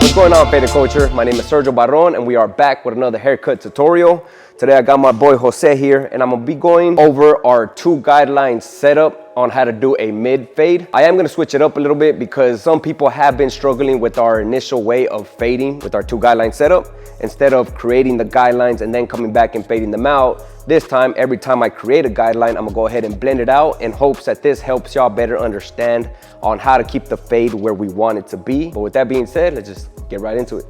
What's going on, Faded Culture? My name is Sergio Barron, and we are back with another haircut tutorial. Today I got my boy Jose here, and I'm gonna be going over our 2 guidelines setup on how to do a mid fade. I am gonna switch it up a little bit because some people have been struggling with our initial way of fading with our 2 guideline setup. Instead of creating the guidelines and then coming back and fading them out, this time, every time I create a guideline, I'm gonna go ahead and blend it out in hopes that this helps y'all better understand on how to keep the fade where we want it to be. But with that being said, let's just get right into it.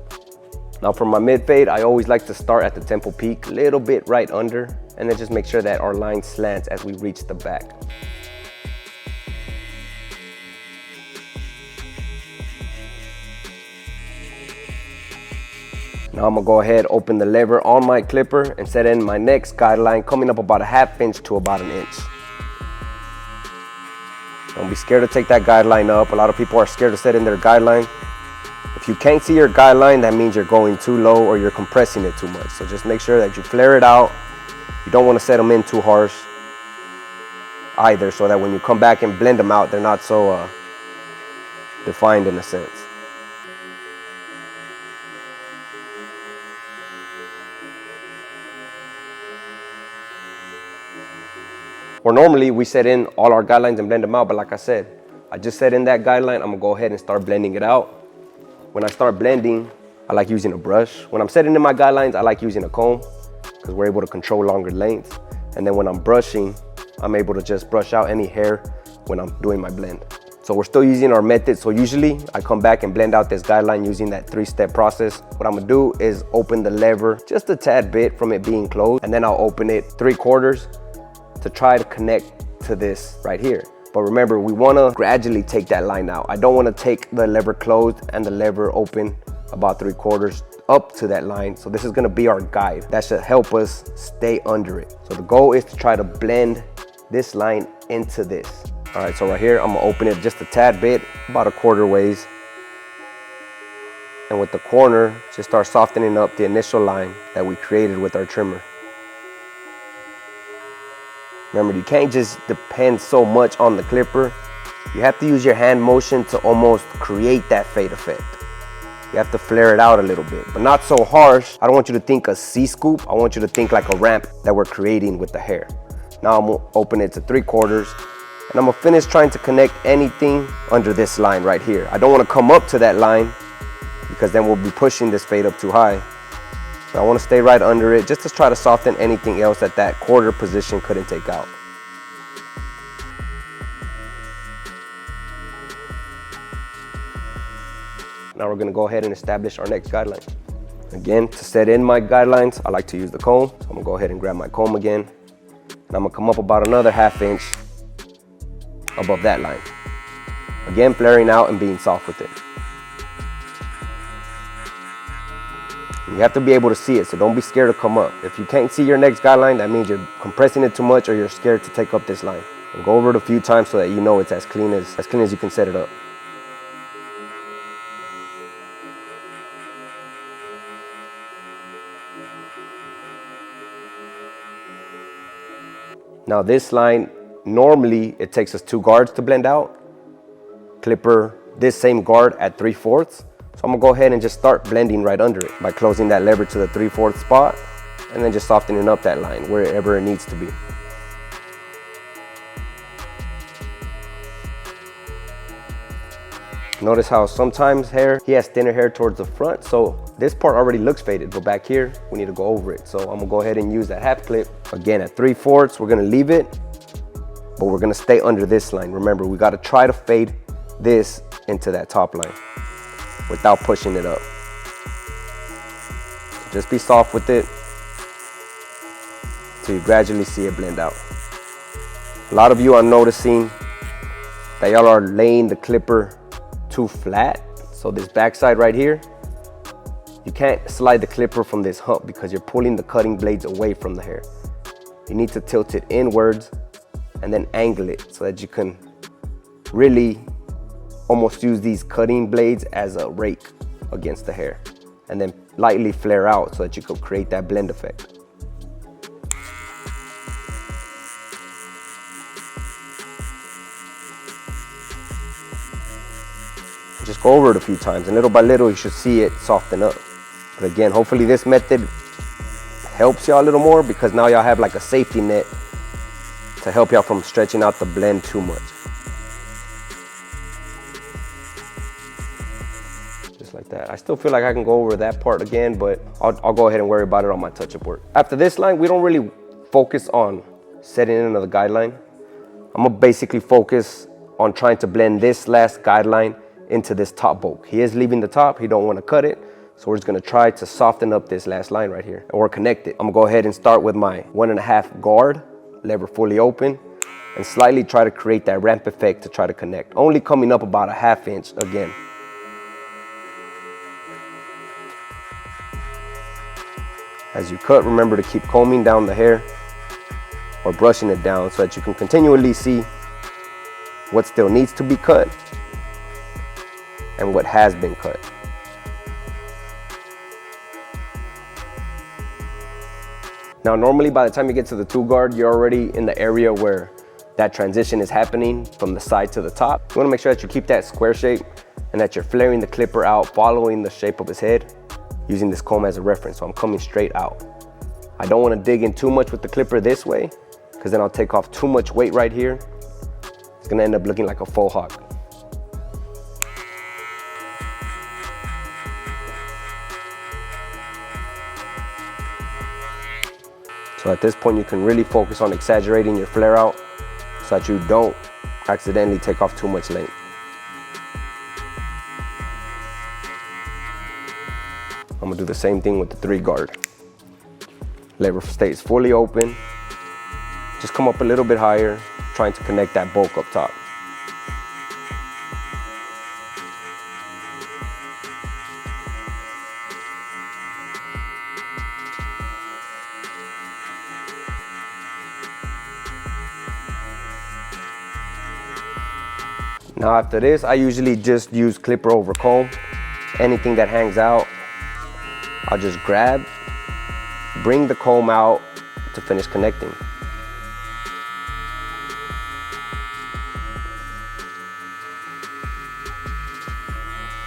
Now for my mid fade, I always like to start at the temple peak, a little bit right under, and then just make sure that our line slants as we reach the back. Now I'm gonna go ahead, open the lever on my clipper and set in my next guideline, coming up about a ½ inch to about 1 inch. Don't be scared to take that guideline up. A lot of people are scared to set in their guideline. If you can't see your guideline, that means you're going too low or you're compressing it too much. So just make sure that you flare it out. You don't want to set them in too harsh either, so that when you come back and blend them out, they're not so defined in a sense. Or normally we set in all our guidelines and blend them out, but like I said, I just set in that guideline. I'm gonna go ahead and start blending it out. When I start blending, I like using a brush. When I'm setting in my guidelines, I like using a comb because we're able to control longer lengths. And then when I'm brushing, I'm able to just brush out any hair when I'm doing my blend. So we're still using our method. So usually I come back and blend out this guideline using that 3-step process. What I'm gonna do is open the lever just a tad bit from it being closed, and then I'll open it 3/4 to try to connect to this right here. But remember, we wanna gradually take that line out. I don't wanna take the lever closed and the lever open about 3/4 up to that line. So this is gonna be our guide. That should help us stay under it. So the goal is to try to blend this line into this. All right, so right here, I'm gonna open it just a tad bit, about 1/4 ways. And with the corner, just start softening up the initial line that we created with our trimmer. Remember, you can't just depend so much on the clipper. You have to use your hand motion to almost create that fade effect. You have to flare it out a little bit, but not so harsh. I don't want you to think a C-scoop. I want you to think like a ramp that we're creating with the hair. Now I'm gonna open it to 3/4, and I'm gonna finish trying to connect anything under this line right here. I don't wanna come up to that line because then we'll be pushing this fade up too high. So I want to stay right under it just to try to soften anything else that that 1/4 position couldn't take out. Now we're going to go ahead and establish our next guideline. Again, to set in my guidelines, I like to use the comb. So I'm going to go ahead and grab my comb again. And I'm going to come up about another ½ inch above that line. Again, flaring out and being soft with it. You have to be able to see it, so don't be scared to come up. If you can't see your next guideline, that means you're compressing it too much or you're scared to take up this line. And go over it a few times so that you know it's as clean as you can set it up. Now this line, normally it takes us 2 guards to blend out. Clipper this same guard at 3/4. So I'm gonna go ahead and just start blending right under it by closing that lever to the 3/4 spot and then just softening up that line wherever it needs to be. Notice how sometimes he has thinner hair towards the front, so this part already looks faded, but back here, we need to go over it. So I'm gonna go ahead and use that half clip. Again, at 3/4, we're gonna leave it, but we're gonna stay under this line. Remember, we gotta try to fade this into that top line without pushing it up. Just be soft with it till you gradually see it blend out. A lot of you are noticing that y'all are laying the clipper too flat. So this backside right here, you can't slide the clipper from this hump because you're pulling the cutting blades away from the hair. You need to tilt it inwards and then angle it so that you can really almost use these cutting blades as a rake against the hair, and then lightly flare out so that you could create that blend effect. just go over it a few times, and little by little you should see it soften up. But again, hopefully this method helps y'all a little more, because now y'all have like a safety net to help y'all from stretching out the blend too much. Just like that. I still feel like I can go over that part again, but I'll go ahead and worry about it on my touch-up work. After this line, we don't really focus on setting in another guideline. I'm gonna basically focus on trying to blend this last guideline into this top bulk. He is leaving the top, he don't wanna cut it, so we're just gonna try to soften up this last line right here, or connect it. I'm gonna go ahead and start with my 1.5 guard, lever fully open, and slightly try to create that ramp effect to try to connect. Only coming up about a 1/2 inch again. As you cut, remember to keep combing down the hair or brushing it down so that you can continually see what still needs to be cut and what has been cut. Now, normally by the time you get to the 2 guard, you're already in the area where that transition is happening from the side to the top. You wanna make sure that you keep that square shape and that you're flaring the clipper out, following the shape of his head, using this comb as a reference. So I'm coming straight out. I don't wanna dig in too much with the clipper this way, because then I'll take off too much weight right here. It's gonna end up looking like a faux hawk. So at this point, you can really focus on exaggerating your flare out so that you don't accidentally take off too much length. I'm gonna do the same thing with the 3 guard. Lever stays fully open. Just come up a little bit higher, trying to connect that bulk up top. Now after this, I usually just use clipper over comb. Anything that hangs out, I'll just grab, bring the comb out to finish connecting.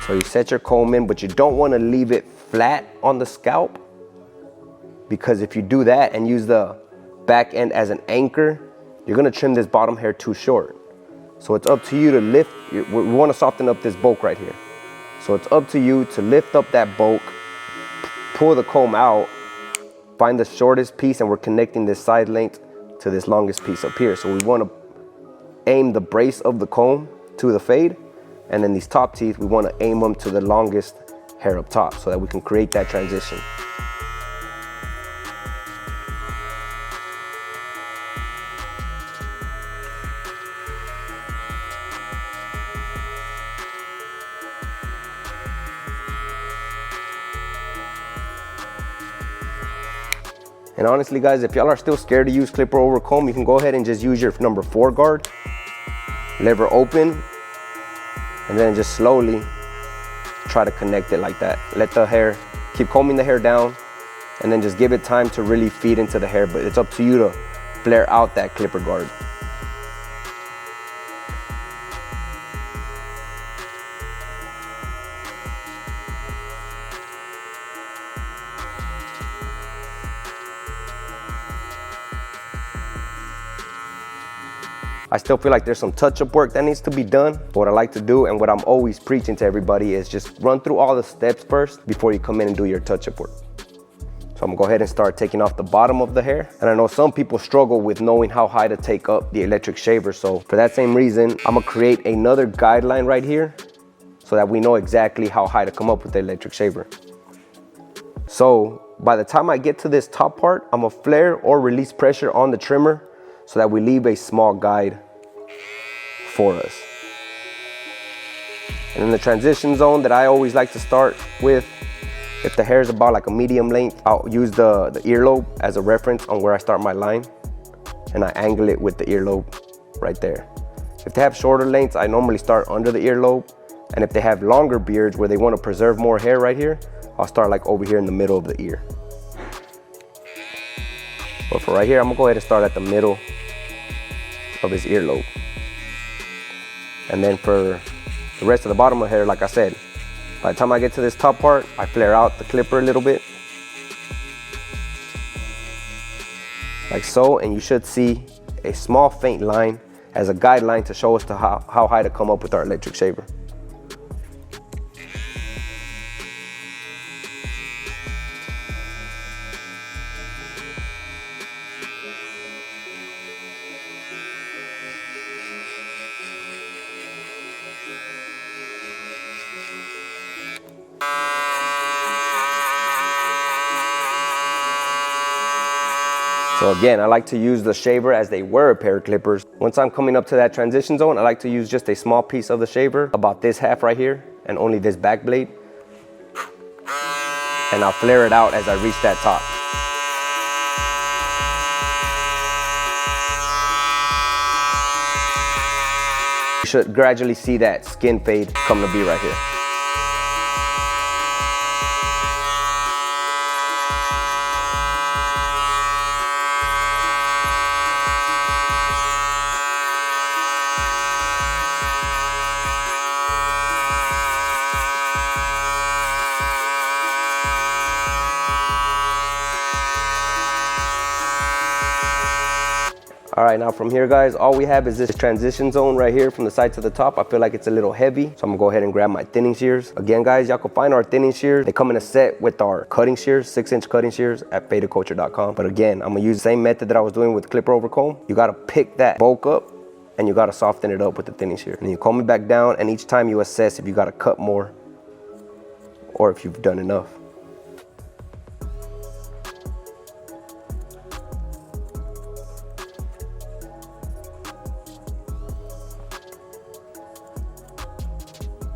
So you set your comb in, but you don't want to leave it flat on the scalp, because if you do that and use the back end as an anchor, you're going to trim this bottom hair too short. So it's up to you to lift. We want to soften up this bulk right here. So it's up to you to lift up that bulk, pull the comb out, find the shortest piece, and we're connecting this side length to this longest piece up here. So we want to aim the brace of the comb to the fade, and then these top teeth, we want to aim them to the longest hair up top so that we can create that transition. And honestly guys, if y'all are still scared to use clipper over comb, you can go ahead and just use your number 4 guard, lever open, and then just slowly try to connect it like that. Let the hair, keep combing the hair down, and then just give it time to really feed into the hair, but it's up to you to flare out that clipper guard. I still feel like there's some touch-up work that needs to be done. What I like to do, and what I'm always preaching to everybody, is just run through all the steps first before you come in and do your touch-up work. So I'm gonna go ahead and start taking off the bottom of the hair. And I know some people struggle with knowing how high to take up the electric shaver. So for that same reason, I'm gonna create another guideline right here so that we know exactly how high to come up with the electric shaver. So by the time I get to this top part, I'm gonna flare or release pressure on the trimmer so that we leave a small guide for us. And in the transition zone that I always like to start with, if the hair is about like a medium length, I'll use the earlobe as a reference on where I start my line, and I angle it with the earlobe right there. If they have shorter lengths, I normally start under the earlobe, and if they have longer beards where they want to preserve more hair right here, I'll start like over here in the middle of the ear. But for right here, I'm gonna go ahead and start at the middle of his earlobe. And then for the rest of the bottom of the hair, like I said. By the time I get to this top part, I flare out the clipper a little bit. Like so, and you should see a small faint line as a guideline to show us to how high to come up with our electric shaver. So again, I like to use the shaver as they were a pair of clippers. Once I'm coming up to that transition zone, I like to use just a small piece of the shaver, about this half right here, and only this back blade. And I'll flare it out as I reach that top. You should gradually see that skin fade come to be right here. All right, now from here, guys, all we have is this transition zone right here from the side to the top. I feel like it's a little heavy, so I'm gonna go ahead and grab my thinning shears. Again, guys, y'all can find our thinning shears. They come in a set with our cutting shears, 6-inch cutting shears at fadedculture.com. But again, I'm gonna use the same method that I was doing with clipper over comb. You gotta pick that bulk up and you gotta soften it up with the thinning shear. And then you comb it back down, and each time you assess if you gotta cut more or if you've done enough.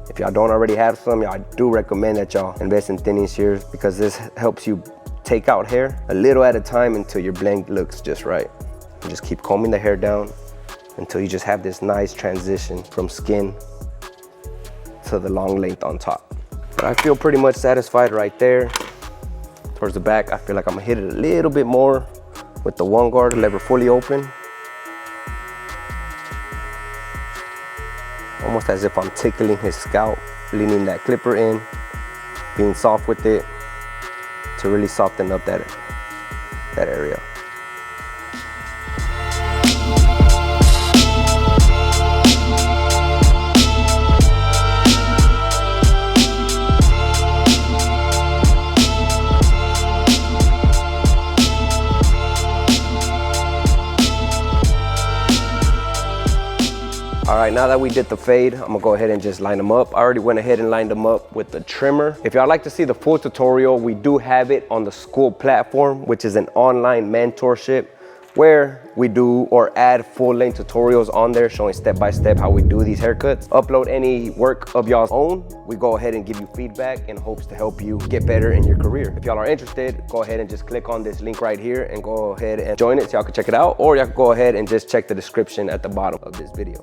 If y'all don't already have some, I do recommend that y'all invest in thinning shears, because this helps you take out hair a little at a time until your blend looks just right. And just keep combing the hair down until you just have this nice transition from skin to the long length on top. But I feel pretty much satisfied right there. Towards the back, I feel like I'm gonna hit it a little bit more with the one guard lever fully open. Almost as if I'm tickling his scalp, leaning that clipper in, being soft with it to really soften up that area. All right, now that we did the fade, I'm gonna go ahead and just line them up. I already went ahead and lined them up with the trimmer. If y'all like to see the full tutorial, we do have it on the school platform, which is an online mentorship where we do or add full-length tutorials on there showing step-by-step how we do these haircuts. Upload any work of y'all's own. We go ahead and give you feedback in hopes to help you get better in your career. If y'all are interested, go ahead and just click on this link right here and go ahead and join it so y'all can check it out, or y'all can go ahead and just check the description at the bottom of this video.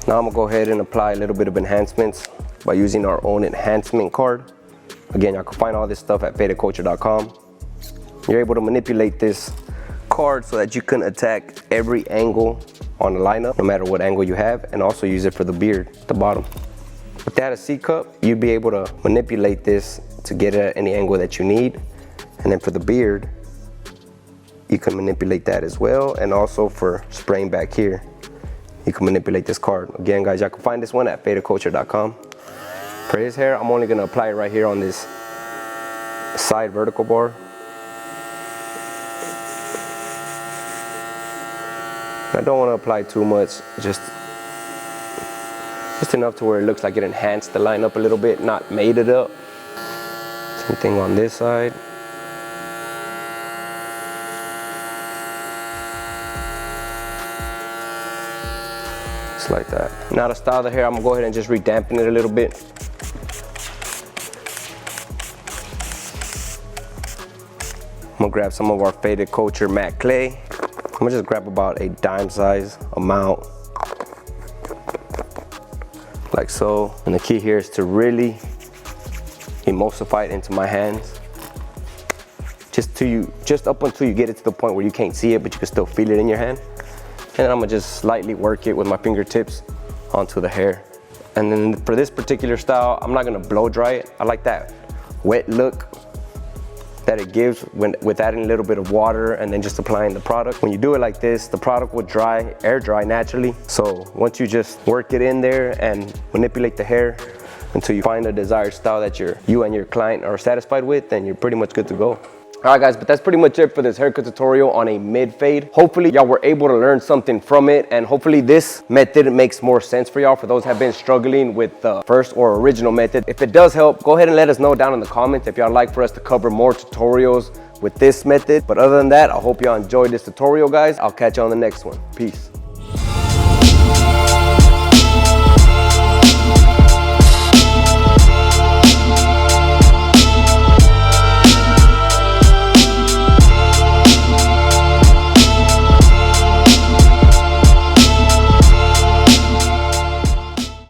Now I'm gonna go ahead and apply a little bit of enhancements by using our own enhancement card. Again, y'all can find all this stuff at fadedculture.com. You're able to manipulate this card so that you can attack every angle on the lineup, no matter what angle you have, and also use it for the beard at the bottom. With that, a C cup, you'd be able to manipulate this to get it at any angle that you need. And then for the beard, you can manipulate that as well. And also for spraying back here, you can manipulate this card. Again, guys, y'all can find this one at fadedculture.com. For his hair, I'm only gonna apply it right here on this side vertical bar. I don't want to apply too much, just enough to where it looks like it enhanced the line up a little bit, not made it up. Same thing on this side. Just like that. Now to style the hair, I'm gonna go ahead and just redampen it a little bit. I'm gonna grab some of our Faded Culture matte clay. I'm gonna just grab about a dime size amount, like so. And the key here is to really emulsify it into my hands. just up until you get it to the point where you can't see it, but you can still feel it in your hand. And then I'm gonna just slightly work it with my fingertips onto the hair. And then for this particular style, I'm not gonna blow dry it. I like that wet look that it gives with adding a little bit of water and then just applying the product. When you do it like this, the product will air dry naturally. So once you just work it in there and manipulate the hair until you find a desired style that you and your client are satisfied with, then you're pretty much good to go. All right guys, but that's pretty much it for this haircut tutorial on a mid fade. Hopefully y'all were able to learn something from it, and hopefully this method makes more sense for y'all, for those who have been struggling with the first or original method. If it does help, go ahead and let us know down in the comments if y'all like for us to cover more tutorials with this method. But other than that, I hope y'all enjoyed this tutorial, guys. I'll catch you on the next one. Peace.